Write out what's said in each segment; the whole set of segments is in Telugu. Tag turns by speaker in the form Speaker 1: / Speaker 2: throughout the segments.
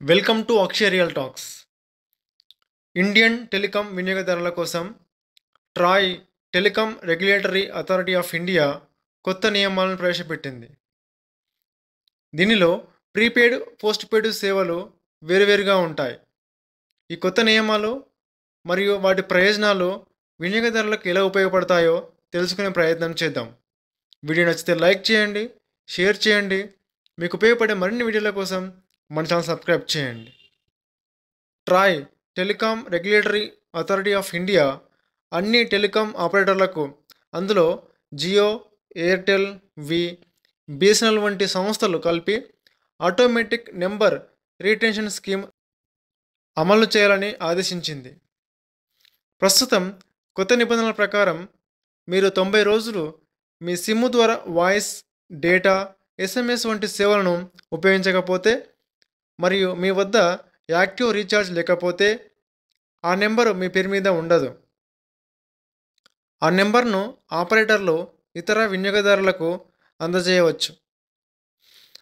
Speaker 1: Welcome to Akshay real talks. Indian telecom వినియోగదారుల కోసం Troy telecom regulatory authority of India కొత్త నియమాలను ప్రవేశపెట్టింది. దీనిలో ప్రీపెయిడ్, పోస్ట్‌పెయిడ్ సేవలు వేరువేరుగా ఉంటాయి. ఈ కొత్త నియమాలు మరియు వాటి ప్రయోజనాలు వినియోగదారులకు ఎలా ఉపయోగపడతాయో తెలుసుకునే ప్రయత్నం చేద్దాం. వీడియో నచ్చితే లైక్ చేయండి, షేర్ చేయండి. మీకు ఉపయోగపడే మరిన్ని వీడియోల కోసం మన ఛానల్ సబ్స్క్రైబ్ చేయండి. Troy telecom regulatory authority of India అన్ని టెలికాం ఆపరేటర్లకు, అందులో జియో, ఎయిర్టెల్, బిఎస్ఎన్ఎల్ వంటి సంస్థలు కలిపి ఆటోమేటిక్ నెంబర్ రీటెన్షన్ స్కీమ్ అమలు చేయాలని ఆదేశించింది. ప్రస్తుతం కొత్త నిబంధనల ప్రకారం మీరు 90 రోజులు మీ సిమ్ ద్వారా వాయిస్, డేటా, ఎస్ఎంఎస్ వంటి సేవలను ఉపయోగించకపోతే మరియు మీ వద్ద యాక్టివ్ రీఛార్జ్ లేకపోతే ఆ నెంబరు మీ పేరు మీద ఉండదు. ఆ నెంబర్ను ఆపరేటర్లు ఇతర వినియోగదారులకు అందజేయవచ్చు.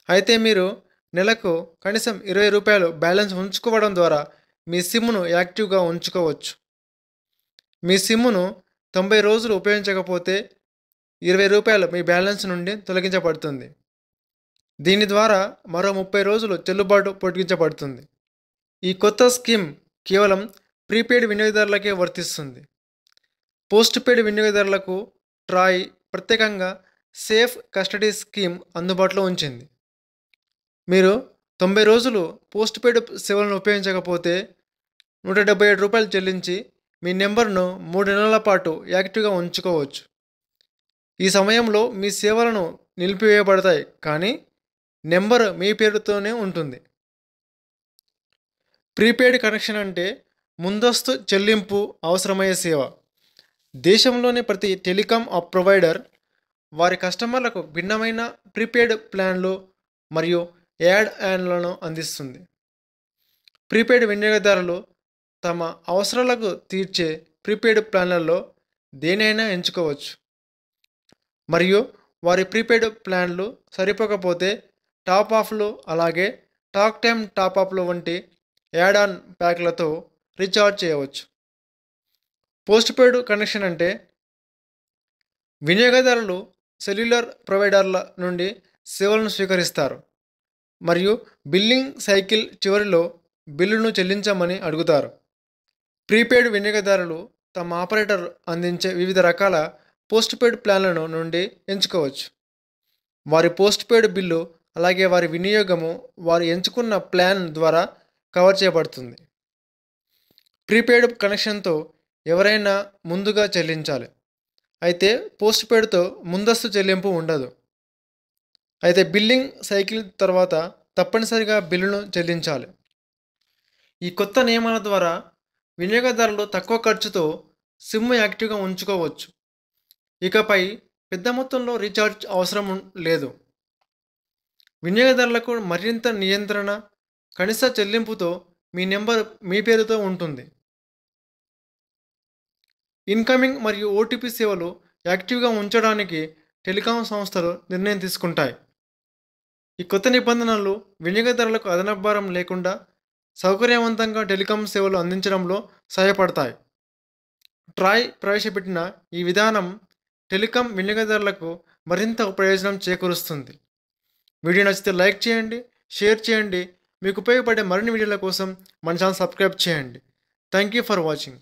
Speaker 1: అయితే మీరు నెలకు కనీసం ₹20 బ్యాలెన్స్ ఉంచుకోవడం ద్వారా మీ సిమ్ను యాక్టివ్గా ఉంచుకోవచ్చు. మీ సిమ్ను 90 రోజులు ఉపయోగించకపోతే ₹20 మీ బ్యాలెన్స్ నుండి తొలగించబడుతుంది. దీని ద్వారా మరో 30 రోజులు చెల్లుబాటు పొడిగించబడుతుంది. ఈ కొత్త స్కీమ్ కేవలం ప్రీపెయిడ్ వినియోగదారులకే వర్తిస్తుంది. పోస్ట్‌పెయిడ్ వినియోగదారులకు ట్రాయ్ ప్రత్యేకంగా సేఫ్ కస్టడీ స్కీమ్ అందుబాటులో ఉంచింది. మీరు 90 రోజులు పోస్ట్‌పెయిడ్ సేవలను ఉపయోగించకపోతే ₹177 చెల్లించి మీ నెంబర్ను 3 నెలల పాటు యాక్టివ్గా ఉంచుకోవచ్చు. ఈ సమయంలో మీ సేవలను నిలిపివేయబడతాయి, కానీ నెంబర్ మీ పేరుతోనే ఉంటుంది. ప్రీపెయిడ్ కనెక్షన్ అంటే ముందస్తు చెల్లింపు అవసరమయ్యే సేవ. దేశంలోని ప్రతి టెలికాం ప్రొవైడర్ వారి కస్టమర్లకు భిన్నమైన ప్రీపెయిడ్ ప్లాన్లు మరియు యాడ్ ఆన్లను అందిస్తుంది. ప్రీపెయిడ్ వినియోగదారులు తమ అవసరాలకు తీర్చే ప్రీపెయిడ్ ప్లాన్లలో దేనైనా ఎంచుకోవచ్చు మరియు వారి ప్రీపెయిడ్ ప్లాన్లు సరిపోకపోతే టాప్ అప్లు, అలాగే టాక్ టైమ్ టాప్ అప్లు వంటి యాడ్ ఆన్ ప్యాక్లతో రీఛార్జ్ చేయవచ్చు. పోస్ట్‌పెయిడ్ కనెక్షన్ అంటే వినియోగదారులు సెల్యులార్ ప్రొవైడర్ల నుండి సేవలను స్వీకరిస్తారు మరియు బిల్లింగ్ సైకిల్ చివరిలో బిల్లును చెల్లించమని అడుగుతారు. ప్రీపెయిడ్ వినియోగదారులు తమ ఆపరేటర్ అందించే వివిధ రకాల పోస్ట్‌పెయిడ్ ప్లాన్లను నుండి ఎంచుకోవచ్చు. వారి పోస్ట్‌పెయిడ్ బిల్లు, అలాగే వారి వినియోగము వారు ఎంచుకున్న ప్లాన్ ద్వారా కవర్ చేయబడుతుంది. ప్రీపెయిడ్ కనెక్షన్తో ఎవరైనా ముందుగా చెల్లించాలి, అయితే పోస్ట్‌పెయిడ్తో ముందస్తు చెల్లింపు ఉండదు. అయితే బిల్లింగ్ సైకిల్ తర్వాత తప్పనిసరిగా బిల్లును చెల్లించాలి. ఈ కొత్త నియమాల ద్వారా వినియోగదారులు తక్కువ ఖర్చుతో సిమ్ యాక్టివ్గా ఉంచుకోవచ్చు. ఇకపై పెద్ద మొత్తంలో రీఛార్జ్ అవసరం లేదు. వినియోగదారులకు మరింత నియంత్రణ, కనీస చెల్లింపుతో మీ నెంబర్ మీ పేరుతో ఉంటుంది. ఇన్కమింగ్ మరియు ఓటీపీ సేవలు యాక్టివ్గా ఉంచడానికి టెలికాం సంస్థలు నిర్ణయం తీసుకుంటాయి. ఈ కొత్త నిబంధనలు వినియోగదారులకు అదనపు భారం లేకుండా సౌకర్యవంతంగా టెలికాం సేవలు అందించడంలో సహాయపడతాయి. ట్రాయ్ ప్రవేశపెట్టిన ఈ విధానం టెలికాం వినియోగదారులకు మరింత ప్రయోజనం చేకూరుస్తుంది. వీడియో నచ్చితే లైక్ చేయండి, షేర్ చేయండి. మీకు ఉపయోగపడే మరిన్ని వీడియోల కోసం మన ఛానల్ సబ్స్క్రైబ్ చేయండి. Thank you for watching.